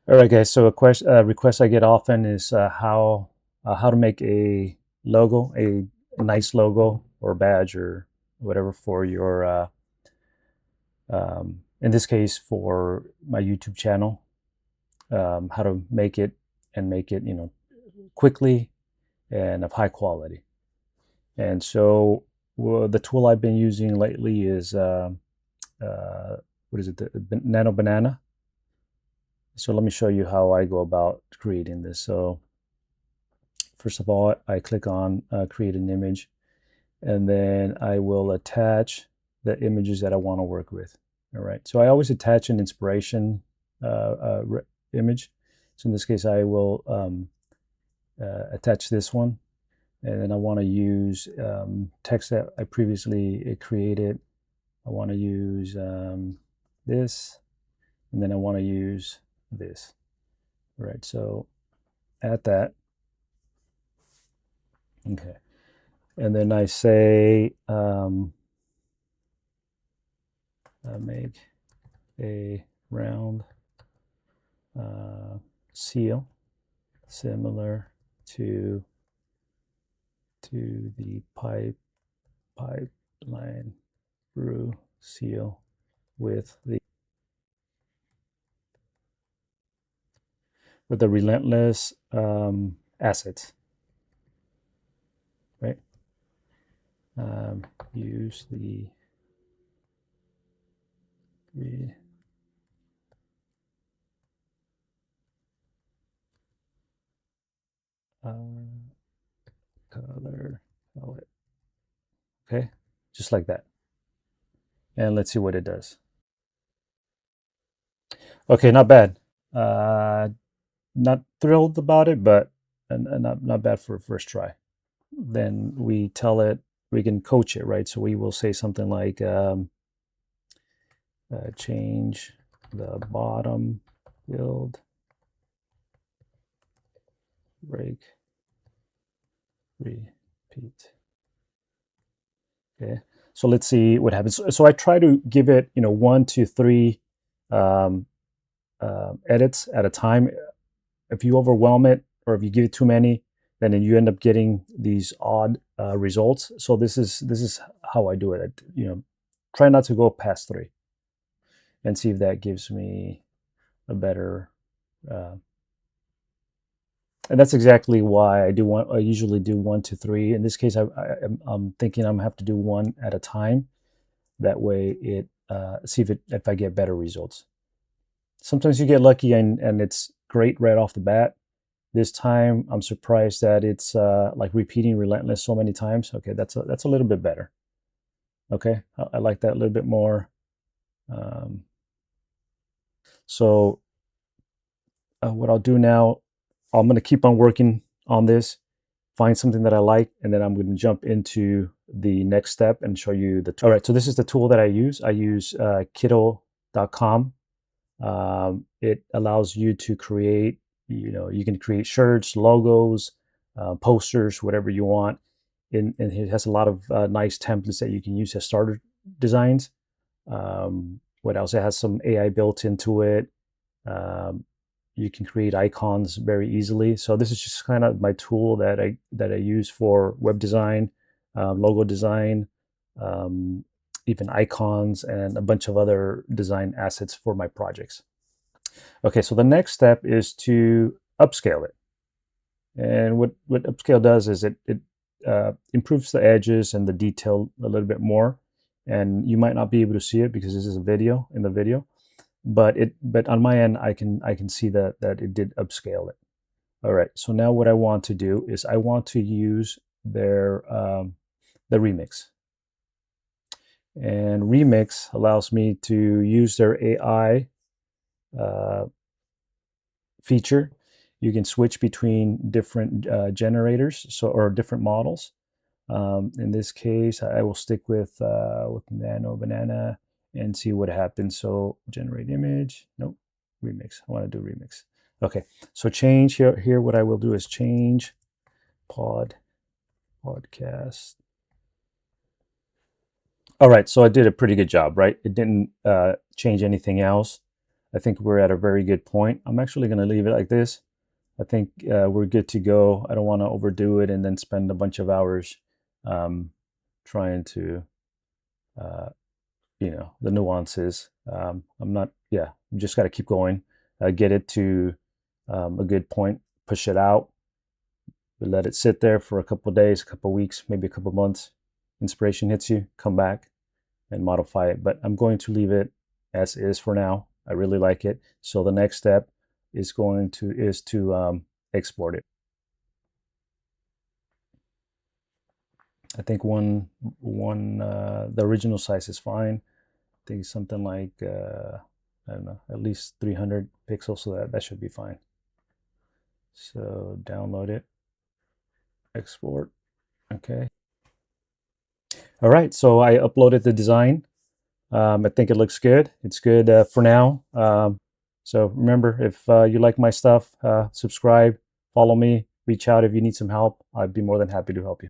All right, guys. So a request I get often is how to make a logo, a nice logo or badge or whatever for your in this case for my YouTube channel. How to make it and make it quickly and of high quality. And so the tool I've been using lately is what is it? The Nano Banana. So let me show you how I go about creating this. So first of all, I click on create an image, and then I will attach the images that I want to work with. All right. So I always attach an inspiration image. So in this case, I will attach this one, and then I want to use text that I previously created. I want to use this, and then I want to use this. All right. So add that. Okay. And then I say make a round seal similar to the pipeline brew seal with the relentless assets, right? Use the color palette. Okay, just like that. And let's see what it does. Okay, not bad. Not thrilled about it, but not bad for a first try. Then we tell it, we can coach it, right? So we will say something like change the bottom build break repeat. Okay, so let's see what happens. So I try to give it 1 to 3 edits at a time. If you overwhelm it or if you give it too many, then you end up getting these odd results. So this is how I do it. Try not to go past 3 and see if that gives me a better and that's exactly why I usually do 1 to 3. In this case, I'm thinking I'm gonna have to do 1 at a time. That way it see if I get better results. Sometimes you get lucky and it's great right off the bat. This time I'm surprised that it's like repeating relentless so many times. Okay, that's a little bit better. Okay, I like that a little bit more. So what I'll do now, I'm going to keep on working on this, find something that I like, and then I'm going to jump into the next step and show you the tool. All right, so this is the tool that I use. I use Kittl.com. It allows you to create, you can create shirts, logos, posters, whatever you want. And it has a lot of nice templates that you can use as starter designs. What else? It has some AI built into it. You can create icons very easily. So this is just kind of my tool that I use for web design, logo design, even icons, and a bunch of other design assets for my projects. Okay, so the next step is to upscale it. And what upscale does is it improves the edges and the detail a little bit more. And you might not be able to see it because this is a video in the video, but on my end I can see that it did upscale it. All right, so now what I want to do is I want to use their the remix. And remix allows me to use their AI feature. You can switch between different generators, or different models. In this case, I will stick with Nano Banana and see what happens. So generate image. Nope, remix. I want to do remix. Okay, so change here. What I will do is change podcast. All right, so I did a pretty good job, right? It didn't change anything else. I think we're at a very good point. I'm actually going to leave it like this. I think we're good to go. I don't want to overdo it and then spend a bunch of hours um, trying to, uh, the nuances. I'm not, yeah, you just got to keep going, get it to a good point, push it out, let it sit there for a couple of days, a couple of weeks, maybe a couple of months. Inspiration hits you, come back and modify it. But I'm going to leave it as is for now. I really like it. So the next step is to export it. I think the original size is fine. I think something like I don't know, at least 300 pixels, so that should be fine. So download it, export. Okay. All right. So I uploaded the design. I think it looks good. It's good for now. So remember, if you like my stuff, subscribe, follow me, reach out if you need some help. I'd be more than happy to help you.